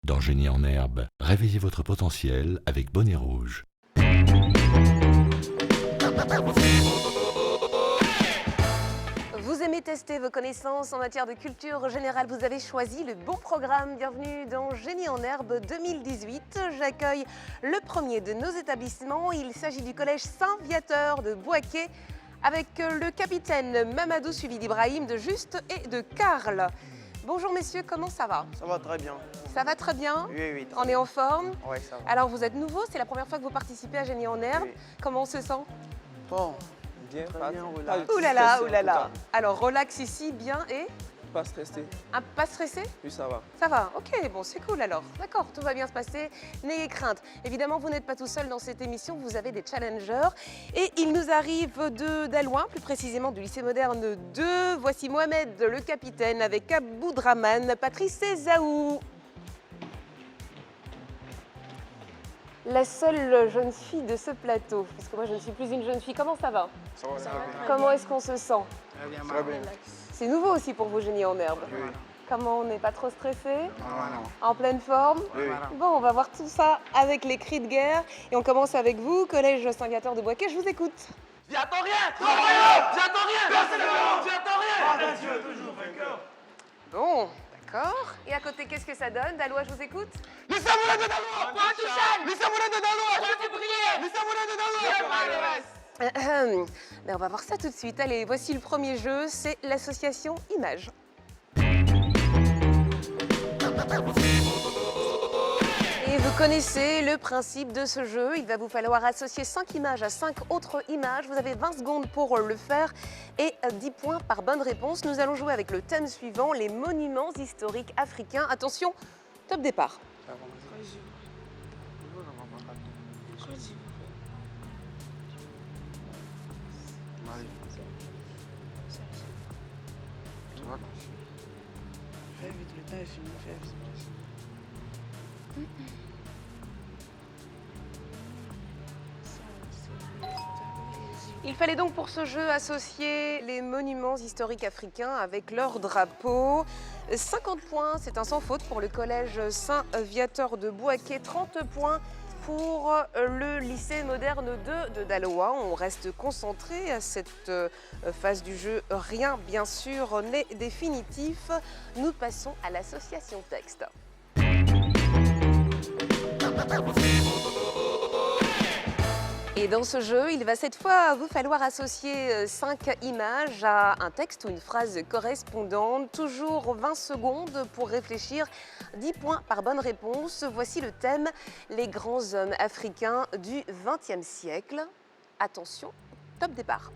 Dans Génie en herbe, réveillez votre potentiel avec Bonnet Rouge. Vous aimez tester vos connaissances en matière de culture générale, vous avez choisi le bon programme. Bienvenue dans Génie en herbe 2018. J'accueille le premier de nos établissements. Il s'agit du collège Saint-Viateur de Bouaké avec le capitaine Mamadou suivi d'Ibrahim, de Juste et de Karl. Bonjour messieurs, comment ça va? Ça va très bien. Ça va très bien? Oui. On est en forme? Oui, ça va. Alors vous êtes nouveau, c'est la première fois que vous participez à Génie en herbe. Oui. Comment on se sent? Bon, Bien, très pas, bien, pas relax. de Ouh là là, stress, ouh là en tout là. cas. Alors relax ici, bien et Pas stressé. pas stressé? Oui, ça va. Ça va, ok, bon c'est cool alors. D'accord, tout va bien se passer, n'ayez crainte. Évidemment, vous n'êtes pas tout seul dans cette émission, vous avez des challengers. Et il nous arrive d'Alouin, plus précisément du lycée moderne 2. Voici Mohamed, le capitaine, avec Aboudraman, Patrice et Zaou. La seule jeune fille de ce plateau, parce que moi je ne suis plus une jeune fille. Comment ça va? Ça va, Comment est-ce qu'on se sent? très bien. C'est nouveau aussi pour vous, Génie en herbe. Oui. Comment on n'est pas trop stressé? Non. En pleine forme? Oui. Bon, on va voir tout ça avec les cris de guerre. Et on commence avec vous, collège Saint-Viateur de Bouaké, je vous écoute. J'attends rien! J'attends rien! Personnellement, j'attends rien! Dieu, toujours vainqueur! Bon, d'accord. Et à côté, qu'est-ce que ça donne? Dalois, je vous écoute. Les samouraïs de Dalois! Point touchable! Les samouraïs de Dalois! Je vais briller! Les samouraïs de Dalois! Ben, on va voir ça tout de suite. Allez, voici le premier jeu, c'est l'association Images. Et vous connaissez le principe de ce jeu. Il va vous falloir associer 5 images à 5 autres images. Vous avez 20 secondes pour le faire et 10 points par bonne réponse. Nous allons jouer avec le thème suivant, les monuments historiques africains. Attention, top départ. Il fallait donc pour ce jeu associer les monuments historiques africains avec leur drapeau. 50 points, c'est un sans faute pour le collège Saint-Viateur de Bouaké. 30 points pour le lycée moderne 2 de Daloa. On reste concentré à cette phase du jeu. Rien, bien sûr, n'est définitif. Nous passons à l'association texte. Et dans ce jeu, il va cette fois vous falloir associer 5 images à un texte ou une phrase correspondante. Toujours 20 secondes pour réfléchir, 10 points par bonne réponse. Voici le thème, les grands hommes africains du XXe siècle. Attention, top départ.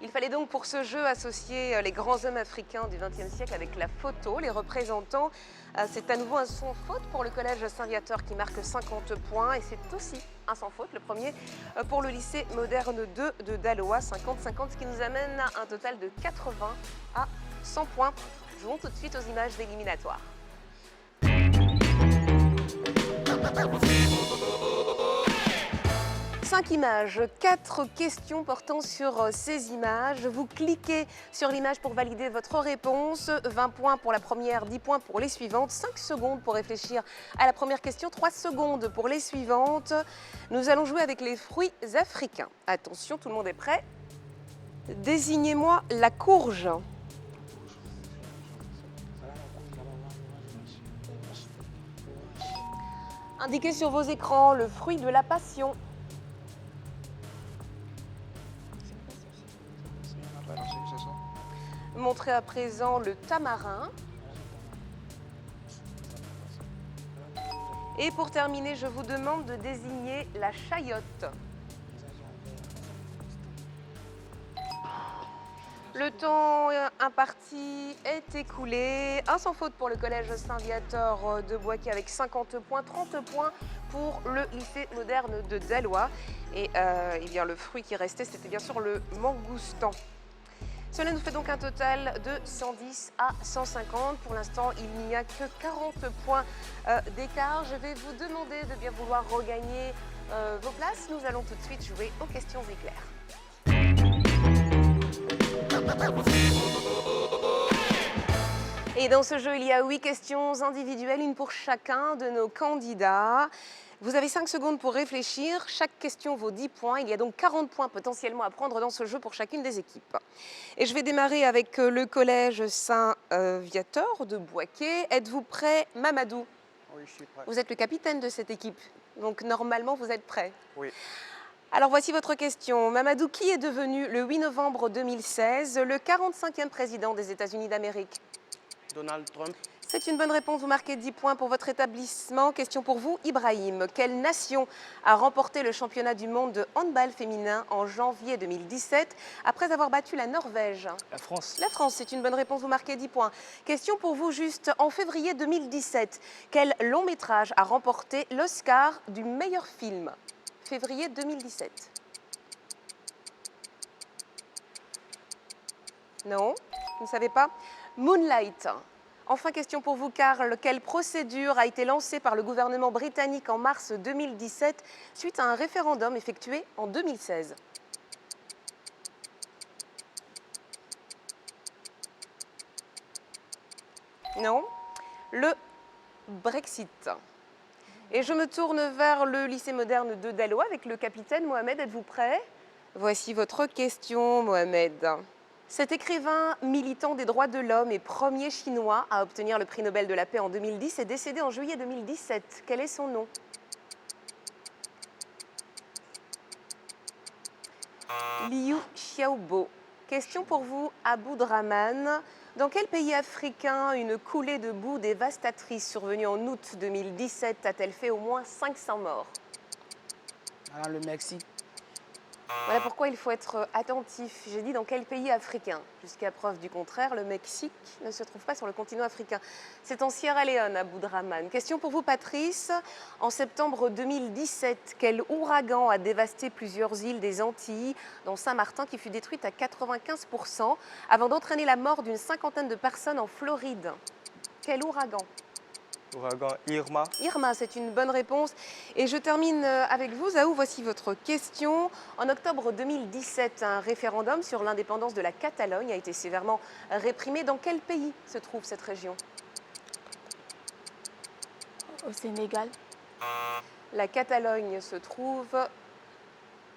Il fallait donc pour ce jeu associer les grands hommes africains du XXe siècle avec la photo, les représentants. C'est à nouveau un sans faute pour le collège Saint-Viateur qui marque 50 points et c'est aussi un sans faute, le premier pour le lycée moderne 2 de Daloa, 50-50, ce qui nous amène à un total de 80 à 100 points. Jouons tout de suite aux images d'éliminatoires. 5 images, 4 questions portant sur ces images. Vous cliquez sur l'image pour valider votre réponse. 20 points pour la première, 10 points pour les suivantes. 5 secondes pour réfléchir à la première question, 3 secondes pour les suivantes. Nous allons jouer avec les fruits africains. Attention, tout le monde est prêt. Désignez-moi la courge. Indiquez sur vos écrans le fruit de la passion. Montrez à présent le tamarin. Et pour terminer, je vous demande de désigner la chayotte. Le temps imparti est écoulé. Un sans faute pour le collège Saint-Viateur de Bouaké avec 50 points, 30 points pour le lycée moderne de Daloa. Et eh bien, le fruit qui restait, c'était bien sûr le mangoustan. Cela nous fait donc un total de 110 à 150. Pour l'instant, il n'y a que 40 points d'écart. Je vais vous demander de bien vouloir regagner vos places. Nous allons tout de suite jouer aux questions éclairs. Et dans ce jeu, il y a 8 questions individuelles, une pour chacun de nos candidats. Vous avez 5 secondes pour réfléchir. Chaque question vaut 10 points. Il y a donc 40 points potentiellement à prendre dans ce jeu pour chacune des équipes. Et je vais démarrer avec le collège Saint-Viateur de Bouaké. Êtes-vous prêt, Mamadou? Oui, je suis prêt. Vous êtes le capitaine de cette équipe, donc normalement vous êtes prêt. Oui. Alors voici votre question. Mamadou, qui est devenu le 8 novembre 2016 le 45e président des États-Unis d'Amérique? Donald Trump. C'est une bonne réponse, vous marquez 10 points pour votre établissement. Question pour vous, Ibrahim. Quelle nation a remporté le championnat du monde de handball féminin en janvier 2017 après avoir battu la Norvège? La France. La France, c'est une bonne réponse, vous marquez 10 points. Question pour vous, juste en février 2017, quel long métrage a remporté l'Oscar du meilleur film? Février 2017. Non, vous ne savez pas? Moonlight. Enfin, question pour vous, Karl. Quelle procédure a été lancée par le gouvernement britannique en mars 2017 suite à un référendum effectué en 2016? Non, le Brexit. Et je me tourne vers le lycée moderne de Daloa avec le capitaine Mohamed. Êtes-vous prêt? Voici votre question, Mohamed. Cet écrivain militant des droits de l'homme et premier chinois à obtenir le prix Nobel de la paix en 2010 est décédé en juillet 2017. Quel est son nom? Liu Xiaobo. Question pour vous, Aboudraman. Dans quel pays africain une coulée de boue dévastatrice survenue en août 2017 a-t-elle fait au moins 500 morts? Alors, le Mexique. Voilà pourquoi il faut être attentif. J'ai dit dans quel pays africain? Jusqu'à preuve du contraire, le Mexique ne se trouve pas sur le continent africain. C'est en Sierra Leone, à Aboudraman. Question pour vous, Patrice. En septembre 2017, quel ouragan a dévasté plusieurs îles des Antilles, dont Saint-Martin, qui fut détruite à 95%, avant d'entraîner la mort d'une cinquantaine de personnes en Floride? Quel ouragan? Ouragan Irma. Irma, c'est une bonne réponse. Et je termine avec vous, Zaou. Voici votre question. En octobre 2017, un référendum sur l'indépendance de la Catalogne a été sévèrement réprimé. Dans quel pays se trouve cette région? Au Sénégal. La Catalogne se trouve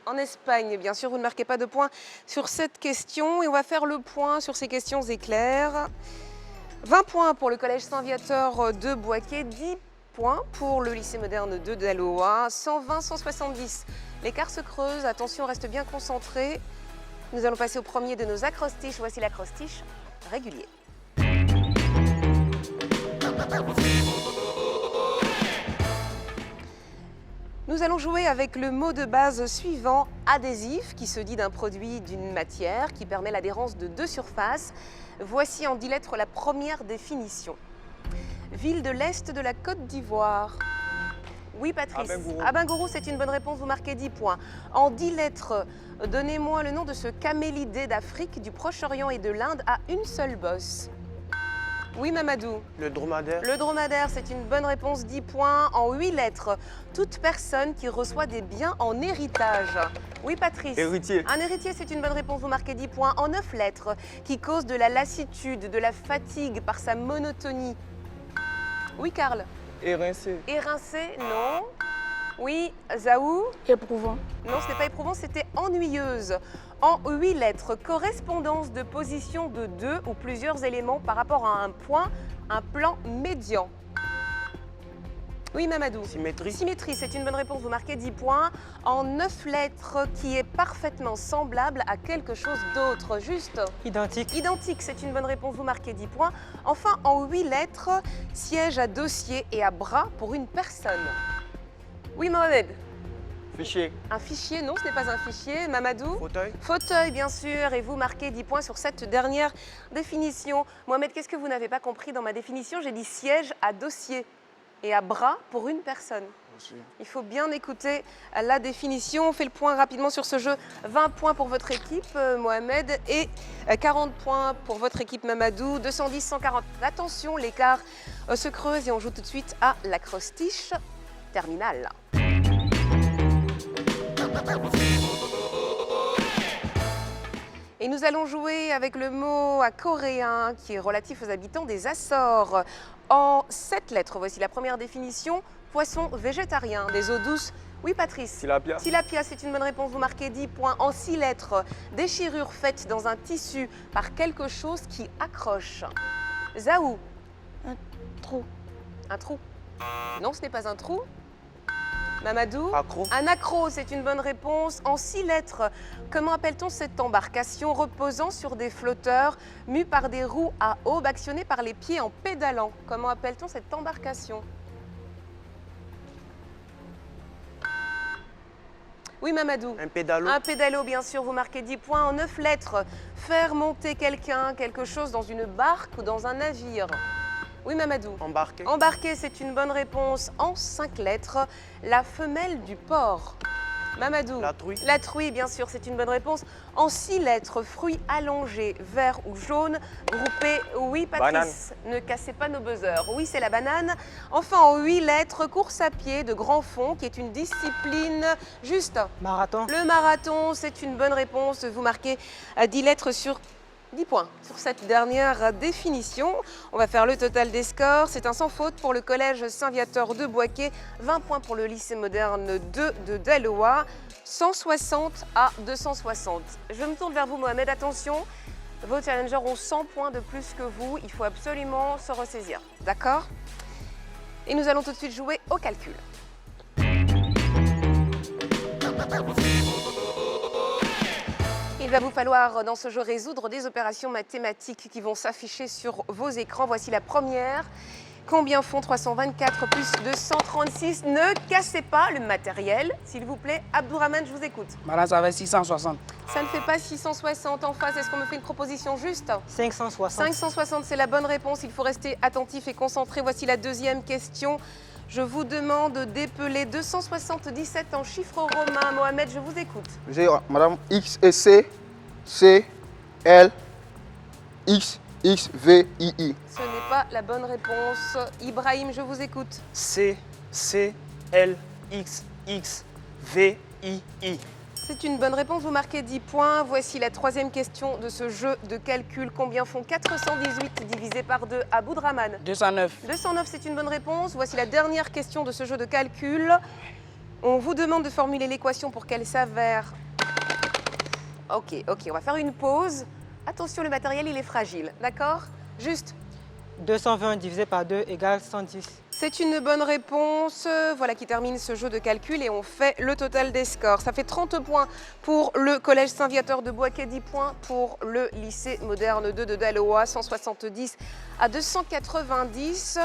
en Espagne. Bien sûr, vous ne marquez pas de points sur cette question. Et on va faire le point sur ces questions éclairs. 20 points pour le collège Saint-Viateur de Bouaké, 10 points pour le lycée moderne de Daloa, 120, 170. L'écart se creuse, attention, reste bien concentré. Nous allons passer au premier de nos acrostiches. Voici l'acrostiche régulier. Nous allons jouer avec le mot de base suivant, adhésif, qui se dit d'un produit d'une matière qui permet l'adhérence de deux surfaces. Voici en 10 lettres la première définition. Ville de l'Est de la Côte d'Ivoire. Oui, Patrice. Abengourou, c'est une bonne réponse, vous marquez 10 points. En 10 lettres, donnez-moi le nom de ce camélidé d'Afrique, du Proche-Orient et de l'Inde à une seule bosse. Oui, Mamadou. Le dromadaire. Le dromadaire, c'est une bonne réponse, 10 points. En 8 lettres, toute personne qui reçoit des biens en héritage. Oui, Patrice. Héritier. Un héritier, c'est une bonne réponse, vous marquez 10 points. En 9 lettres, qui cause de la lassitude, de la fatigue par sa monotonie. Oui, Karl. Érincé. Érincé, non. Oui, Zaou. Éprouvant. Non, ce n'est pas éprouvant, c'était ennuyeuse. En 8 lettres, correspondance de position de deux ou plusieurs éléments par rapport à un point, un plan médian. Oui, Mamadou. Symétrie. Symétrie, c'est une bonne réponse, vous marquez 10 points. En 9 lettres, qui est parfaitement semblable à quelque chose d'autre, juste. Identique. Identique, c'est une bonne réponse, vous marquez 10 points. Enfin, en 8 lettres, siège à dossier et à bras pour une personne. Oui, Mohamed. Fichier. Un fichier, non, ce n'est pas un fichier. Mamadou. Fauteuil. Fauteuil, bien sûr, et vous marquez 10 points sur cette dernière définition. Mohamed, qu'est-ce que vous n'avez pas compris dans ma définition? J'ai dit siège à dossier et à bras pour une personne. Il faut bien écouter la définition. On fait le point rapidement sur ce jeu. 20 points pour votre équipe, Mohamed, et 40 points pour votre équipe, Mamadou. 210, 140. Attention, l'écart se creuse et on joue tout de suite à l'acrostiche terminale. Et nous allons jouer avec le mot à coréen qui est relatif aux habitants des Açores. En 7 lettres, voici la première définition. Poisson végétarien, des eaux douces. Oui, Patrice. Tilapia. Tilapia, c'est une bonne réponse. Vous marquez 10 points. En 6 lettres, déchirure faite dans un tissu par quelque chose qui accroche. Zaou. Trou. Un trou. Non, ce n'est pas un trou. Mamadou. Accro. Un accro, c'est une bonne réponse. En 6 lettres, comment appelle-t-on cette embarcation reposant sur des flotteurs mus par des roues à aubes actionnées par les pieds en pédalant? Comment appelle-t-on cette embarcation? Oui, Mamadou. Un pédalo. Un pédalo, bien sûr, vous marquez 10 points. En 9 lettres, faire monter quelqu'un, quelque chose dans une barque ou dans un navire. Oui, Mamadou. Embarqué. Embarquer, c'est une bonne réponse. En 5 lettres, la femelle du porc. Mamadou. La truie. La truie, bien sûr, c'est une bonne réponse. En 6 lettres, fruits allongés, verts ou jaunes, groupés. Oui, Patrice. Ne cassez pas nos buzzers. Oui, c'est la banane. Enfin, en 8 lettres, course à pied de grand fond, qui est une discipline juste. Marathon. Le marathon, c'est une bonne réponse. Vous marquez 10 lettres sur 10 points sur cette dernière définition. On va faire le total des scores. C'est un sans faute pour le collège Saint-Viateur de Boaké, 20 points pour le lycée moderne 2 de Daloa, 160 à 260. Je me tourne vers vous, Mohamed. Attention, vos challengers ont 100 points de plus que vous. Il faut absolument se ressaisir. D'accord? Et nous allons tout de suite jouer au calcul. Il va vous falloir dans ce jeu résoudre des opérations mathématiques qui vont s'afficher sur vos écrans. Voici la première. Combien font 324 plus 236? Ne cassez pas le matériel, s'il vous plaît. Abdourahmane, je vous écoute. Madame, ça va 660. Ça ne fait pas 660 en face. Est-ce qu'on me fait une proposition juste? 560. 560, c'est la bonne réponse. Il faut rester attentif et concentré. Voici la deuxième question. Je vous demande d'épeler 277 en chiffres romains. Mohamed, je vous écoute. J'ai Madame X et C, C, L, X, X, V, I, I. Ce n'est pas la bonne réponse. Ibrahim, je vous écoute. C, C, L, X, X, V, I, I. C'est une bonne réponse, vous marquez 10 points. Voici la troisième question de ce jeu de calcul. Combien font 418 divisé par 2 à Abdourahmane? 209. 209, c'est une bonne réponse. Voici la dernière question de ce jeu de calcul. On vous demande de formuler l'équation pour qu'elle s'avère... Ok, on va faire une pause. Attention, le matériel, il est fragile, d'accord? Juste. 220 divisé par 2 égale 110. C'est une bonne réponse. Voilà qui termine ce jeu de calcul et on fait le total des scores. Ça fait 30 points pour le collège Saint-Viateur de Boaké, 10 points pour le lycée moderne 2 de Daloa, 170 à 290.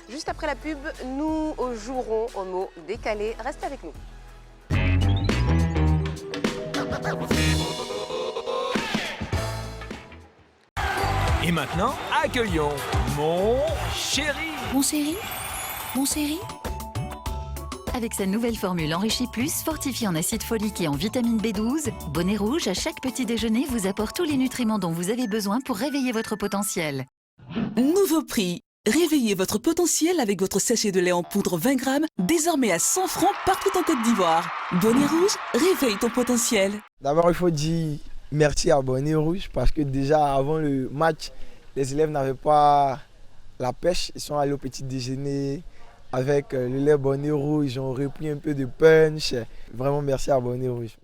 Juste après la pub, nous jouerons au mot décalé. Restez avec nous. Et maintenant, accueillons mon chéri. Mon chéri? Mon chéri? Avec sa nouvelle formule Enrichie Plus, fortifiée en acide folique et en vitamine B12, Bonnet Rouge, à chaque petit déjeuner, vous apporte tous les nutriments dont vous avez besoin pour réveiller votre potentiel. Nouveau prix. Réveillez votre potentiel avec votre sachet de lait en poudre 20 grammes, désormais à 100 francs partout en Côte d'Ivoire. Bonnet Rouge, réveille ton potentiel. D'abord, il faut dire merci à Bonnet Rouge parce que déjà avant le match, les élèves n'avaient pas la pêche. Ils sont allés au petit déjeuner avec le lait Bonnet Rouge. Ils ont repris un peu de punch. Vraiment merci à Bonnet Rouge.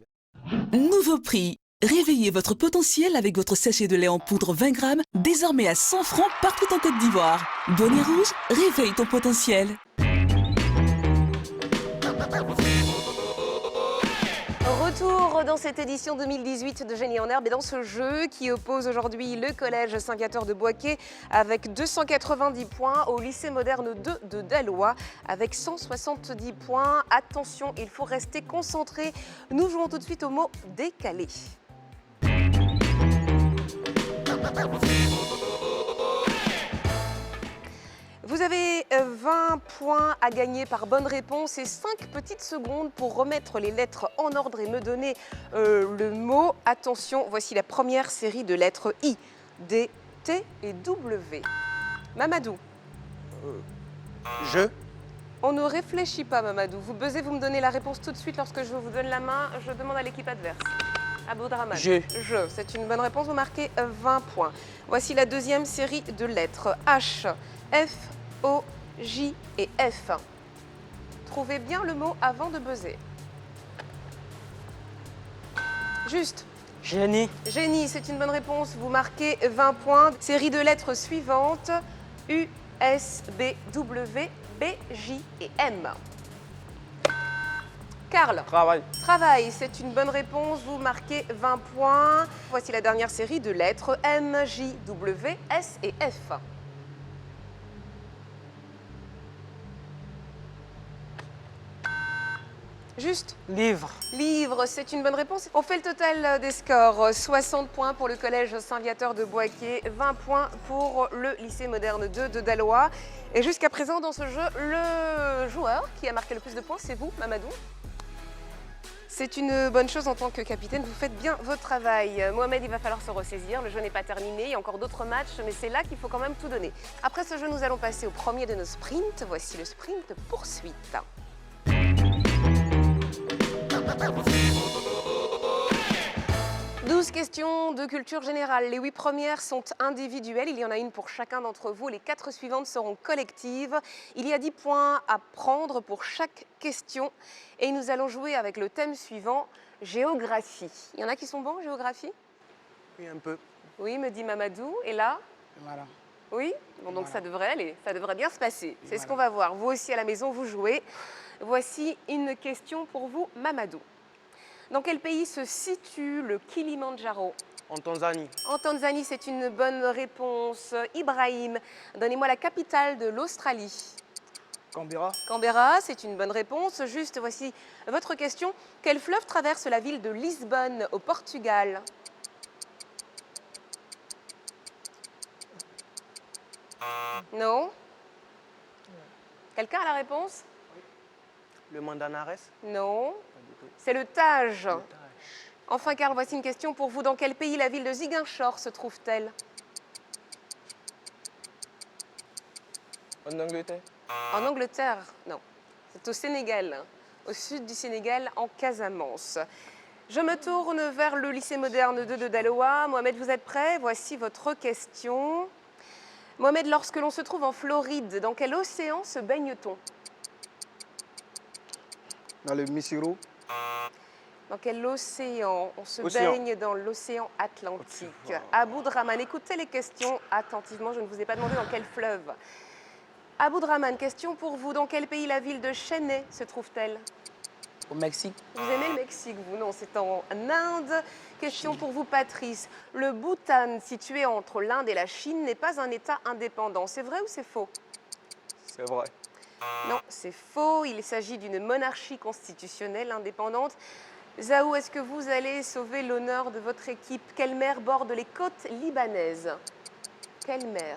Nouveau prix. Réveillez votre potentiel avec votre sachet de lait en poudre 20 grammes, désormais à 100 francs partout en Côte d'Ivoire. Bonnet Rouge, réveille ton potentiel. Retour dans cette édition 2018 de Génie en Herbe et dans ce jeu qui oppose aujourd'hui le collège Saint-Viateur de Boaké avec 290 points au lycée moderne 2 de Daloa avec 170 points. Attention, il faut rester concentré. Nous jouons tout de suite au mot décalé. Vous avez 20 points à gagner par bonne réponse et 5 petites secondes pour remettre les lettres en ordre et me donner le mot. Attention, voici la première série de lettres I, D, T et W. Mamadou. Je. On ne réfléchit pas, Mamadou. Vous buzzez, vous me donnez la réponse tout de suite lorsque je vous donne la main. Je demande à l'équipe adverse. Aboudraman. Je. C'est une bonne réponse. Vous marquez 20 points. Voici la deuxième série de lettres. H, F, O, J et F. Trouvez bien le mot avant de buzzer. Juste. Génie. Génie, c'est une bonne réponse. Vous marquez 20 points. Série de lettres suivantes. U, S, B, W, B, J et M. Karl. Travail. Travail, c'est une bonne réponse. Vous marquez 20 points. Voici la dernière série de lettres. M, J, W, S et F. Juste. Livre. Livre, c'est une bonne réponse. On fait le total des scores. 60 points pour le collège Saint-Viateur de Boaké, 20 points pour le lycée moderne 2 de Daloa. Et jusqu'à présent, dans ce jeu, le joueur qui a marqué le plus de points, c'est vous, Mamadou. C'est une bonne chose en tant que capitaine, vous faites bien votre travail. Mohamed, il va falloir se ressaisir, le jeu n'est pas terminé, il y a encore d'autres matchs, mais c'est là qu'il faut quand même tout donner. Après ce jeu, nous allons passer au premier de nos sprints. Voici le sprint poursuite. 12 questions de culture générale. Les 8 premières sont individuelles. Il y en a une pour chacun d'entre vous. Les 4 suivantes seront collectives. Il y a 10 points à prendre pour chaque question. Et nous allons jouer avec le thème suivant, géographie. Il y en a qui sont bons en géographie? Oui, un peu. Oui, me dit Mamadou. Et là? Voilà. Oui? Bon, donc ça devrait aller. Ça devrait bien se passer. C'est ce qu'on va voir. Vous aussi à la maison, vous jouez. Voici une question pour vous, Mamadou. Dans quel pays se situe le Kilimandjaro? En Tanzanie. En Tanzanie, c'est une bonne réponse. Ibrahim, donnez-moi la capitale de l'Australie. Canberra. Canberra, c'est une bonne réponse. Juste, voici votre question. Quel fleuve traverse la ville de Lisbonne, au Portugal? Non? Quelqu'un a la réponse? Le Mandanares. Non. C'est le Tage. Enfin, Karl, voici une question pour vous. Dans quel pays la ville de Ziguinchor se trouve-t-elle? En Angleterre. En Angleterre, non. C'est au Sénégal, au sud du Sénégal, en Casamance. Je me tourne vers le lycée moderne 2 de Daloa. Mohamed, vous êtes prêt? Voici votre question. Mohamed, lorsque l'on se trouve en Floride, dans quel océan se baigne-t-on? Dans le Mississippi. Dans quel océan? On se baigne dans l'océan Atlantique. Aboudraman, écoutez les questions attentivement. Je ne vous ai pas demandé dans quel fleuve. Aboudraman, question pour vous. Dans quel pays la ville de Chennai se trouve-t-elle? Au Mexique. Vous aimez le Mexique, vous? Non, c'est en Inde. Question pour vous, Patrice. Le Bhoutan, situé entre l'Inde et la Chine, n'est pas un État indépendant. C'est vrai ou c'est faux? C'est vrai. Non, c'est faux. Il s'agit d'une monarchie constitutionnelle indépendante. Zaou, est-ce que vous allez sauver l'honneur de votre équipe? Quelle mer borde les côtes libanaises? Quelle mer?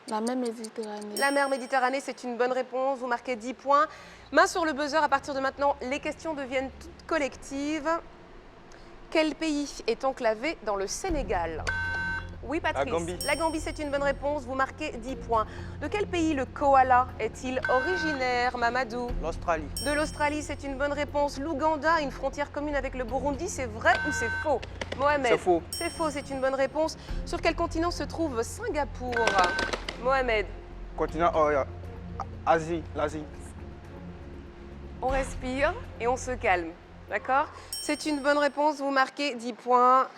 La mer Méditerranée. La mer Méditerranée, c'est une bonne réponse. Vous marquez 10 points. Main sur le buzzer, à partir de maintenant, les questions deviennent toutes collectives. Quel pays est enclavé dans le Sénégal? Oui, Patrice. La Gambie. La Gambie, c'est une bonne réponse. Vous marquez 10 points. De quel pays le koala est-il originaire, Mamadou? L'Australie. De l'Australie, c'est une bonne réponse. L'Ouganda a une frontière commune avec le Burundi. C'est vrai ou c'est faux? Mohamed. C'est faux. C'est faux, c'est une bonne réponse. Sur quel continent se trouve Singapour? Mohamed. Continent Asie, l'Asie. On respire et on se calme. D'accord? C'est une bonne réponse. Vous marquez 10 points.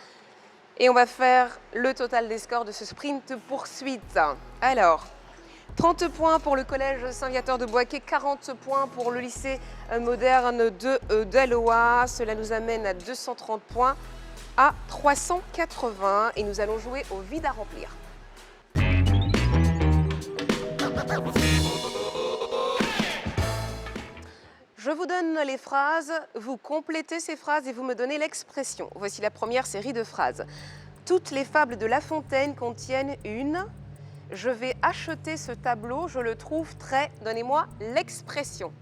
Et on va faire le total des scores de ce sprint poursuite. Alors, 30 points pour le collège Saint-Viateur de Boaké, 40 points pour le lycée moderne de Daloa. Cela nous amène à 230 points à 380 et nous allons jouer au vide à remplir. Je vous donne les phrases, vous complétez ces phrases et vous me donnez l'expression. Voici la première série de phrases. Toutes les fables de La Fontaine contiennent une Je vais acheter ce tableau, je le trouve très... Donnez-moi l'expression.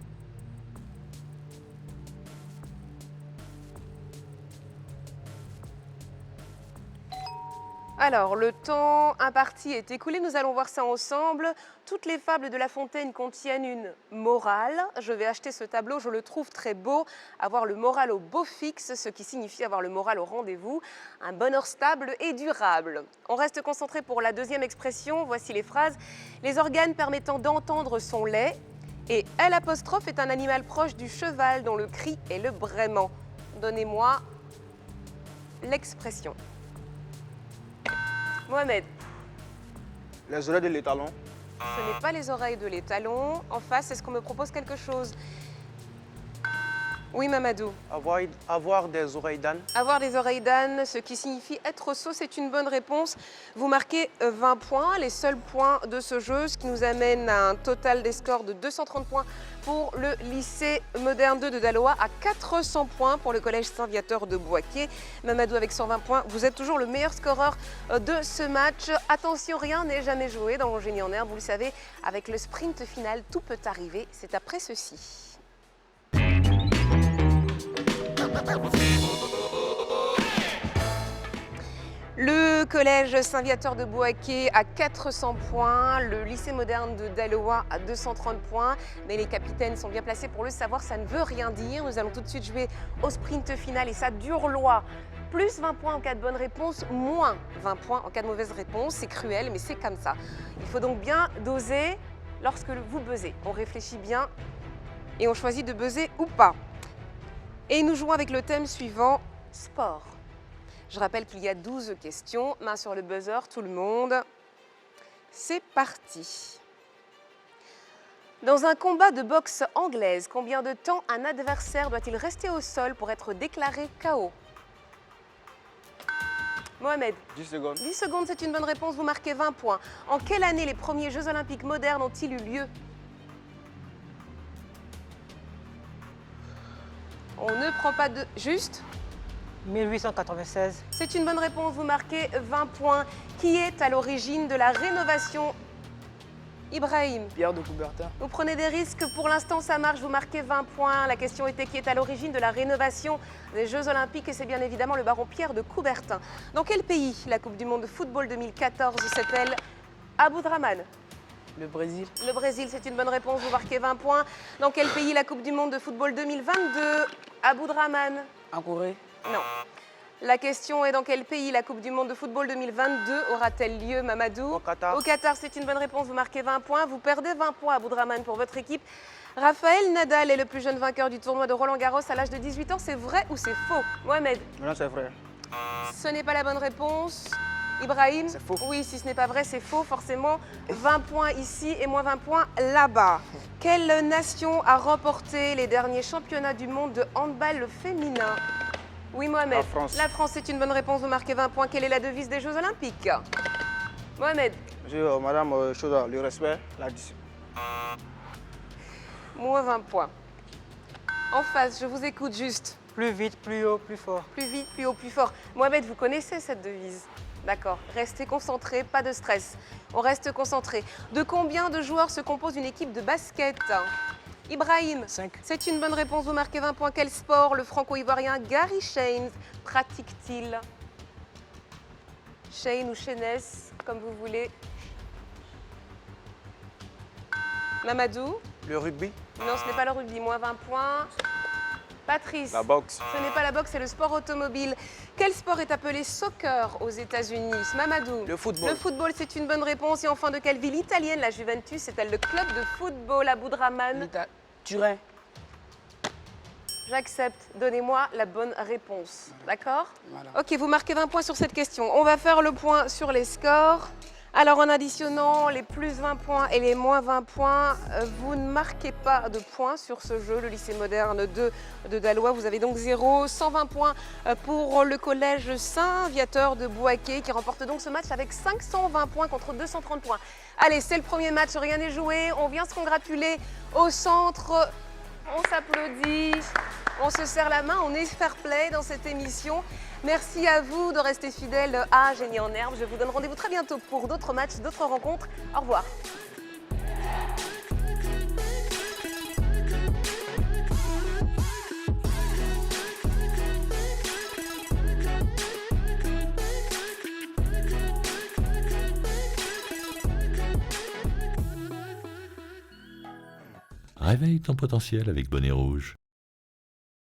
Alors, le temps imparti est écoulé, nous allons voir ça ensemble. Toutes les fables de La Fontaine contiennent une morale. Je vais acheter ce tableau, je le trouve très beau. Avoir le moral au beau fixe, ce qui signifie avoir le moral au rendez-vous. Un bonheur stable et durable. On reste concentré pour la deuxième expression. Voici les phrases. Les organes permettant d'entendre son lait. Et L' est un animal proche du cheval dont le cri est le braiement. Donnez-moi l'expression. Mohamed. Les oreilles de l'étalon. Ce n'est pas les oreilles de l'étalon. En face, est-ce qu'on me propose quelque chose? Oui, Mamadou. Avoir des oreilles d'âne. Avoir des oreilles d'âne, ce qui signifie être sot, c'est une bonne réponse. Vous marquez 20 points, les seuls points de ce jeu, ce qui nous amène à un total des scores de 230 points pour le lycée moderne 2 de Daloa, à 400 points pour le collège Saint-Viateur de Bouaké. Mamadou avec 120 points, vous êtes toujours le meilleur scoreur de ce match. Attention, rien n'est jamais joué dans le génie en herbe, vous le savez, avec le sprint final, tout peut arriver. C'est après ceci. Le collège Saint-Viateur de Bouaké à 400 points, le lycée moderne de Daloa à 230 points. Mais les capitaines sont bien placés pour le savoir, ça ne veut rien dire. Nous allons tout de suite jouer au sprint final et ça dure loi. Plus 20 points en cas de bonne réponse, moins 20 points en cas de mauvaise réponse. C'est cruel, mais c'est comme ça. Il faut donc bien doser lorsque vous buzzez. On réfléchit bien et on choisit de buzzer ou pas. Et nous jouons avec le thème suivant, sport. Je rappelle qu'il y a 12 questions. Main sur le buzzer, tout le monde. C'est parti. Dans un combat de boxe anglaise, combien de temps un adversaire doit-il rester au sol pour être déclaré KO? Mohamed. 10 secondes. 10 secondes, c'est une bonne réponse. Vous marquez 20 points. En quelle année les premiers Jeux olympiques modernes ont-ils eu lieu? On ne prend pas de... Juste 1896. C'est une bonne réponse, vous marquez 20 points. Qui est à l'origine de la rénovation? Ibrahim. Pierre de Coubertin. Vous prenez des risques, pour l'instant ça marche, vous marquez 20 points. La question était qui est à l'origine de la rénovation des Jeux Olympiques et c'est bien évidemment le baron Pierre de Coubertin. Dans quel pays la Coupe du Monde de football 2014 s'est-elle Aboudraman? Le Brésil. Le Brésil, c'est une bonne réponse, vous marquez 20 points. Dans quel pays la Coupe du Monde de football 2022 Aboudraman? En Corée. Non. La question est dans quel pays la Coupe du Monde de football 2022 aura-t-elle lieu, Mamadou? Au Qatar. Au Qatar, c'est une bonne réponse, vous marquez 20 points. Vous perdez 20 points à Aboudraman pour votre équipe. Raphaël Nadal est le plus jeune vainqueur du tournoi de Roland-Garros à l'âge de 18 ans. C'est vrai ou c'est faux? Mohamed? Non, c'est vrai. Ce n'est pas la bonne réponse. Ibrahim? C'est faux. Oui, si ce n'est pas vrai, c'est faux, forcément. 20 points ici et moins 20 points là-bas. Quelle nation a remporté les derniers championnats du monde de handball féminin? Oui, Mohamed. La France. La France, c'est une bonne réponse. Vous marquez 20 points. Quelle est la devise des Jeux Olympiques? Mohamed. Madame, le respect, la discipline. Moins 20 points. En face, je vous écoute juste. Plus vite, plus haut, plus fort. Plus vite, plus haut, plus fort. Mohamed, vous connaissez cette devise? D'accord. Restez concentré, pas de stress. On reste concentré. De combien de joueurs se compose une équipe de basket? Ibrahim. 5. C'est une bonne réponse, vous marquez 20 points. Quel sport le franco-ivoirien Gary Shanes pratique-t-il? Shane ou Shanes, comme vous voulez. Mamadou? Le rugby. Non, ce n'est pas le rugby, moins 20 points. Patrice? La boxe. Ce n'est pas la boxe, c'est le sport automobile. Quel sport est appelé soccer aux États-Unis? Mamadou? Le football. Le football, c'est une bonne réponse. Et enfin, de quelle ville italienne la Juventus est-elle le club de football? Aboudraman? Turin. J'accepte. Donnez-moi la bonne réponse. D'accord? Voilà. Ok, vous marquez 20 points sur cette question. On va faire le point sur les scores. Alors, en additionnant les plus 20 points et les moins 20 points, vous ne marquez pas de points sur ce jeu, le lycée moderne 2 de Daloa. Vous avez donc 0, 120 points pour le collège Saint-Viateur de Bouaké qui remporte donc ce match avec 520 points contre 230 points. Allez, c'est le premier match, rien n'est joué. On vient se congratuler au centre. On s'applaudit, on se serre la main, on est fair play dans cette émission. Merci à vous de rester fidèles à Génie en Herbe. Je vous donne rendez-vous très bientôt pour d'autres matchs, d'autres rencontres. Au revoir. Réveille ton potentiel avec Bonnet Rouge.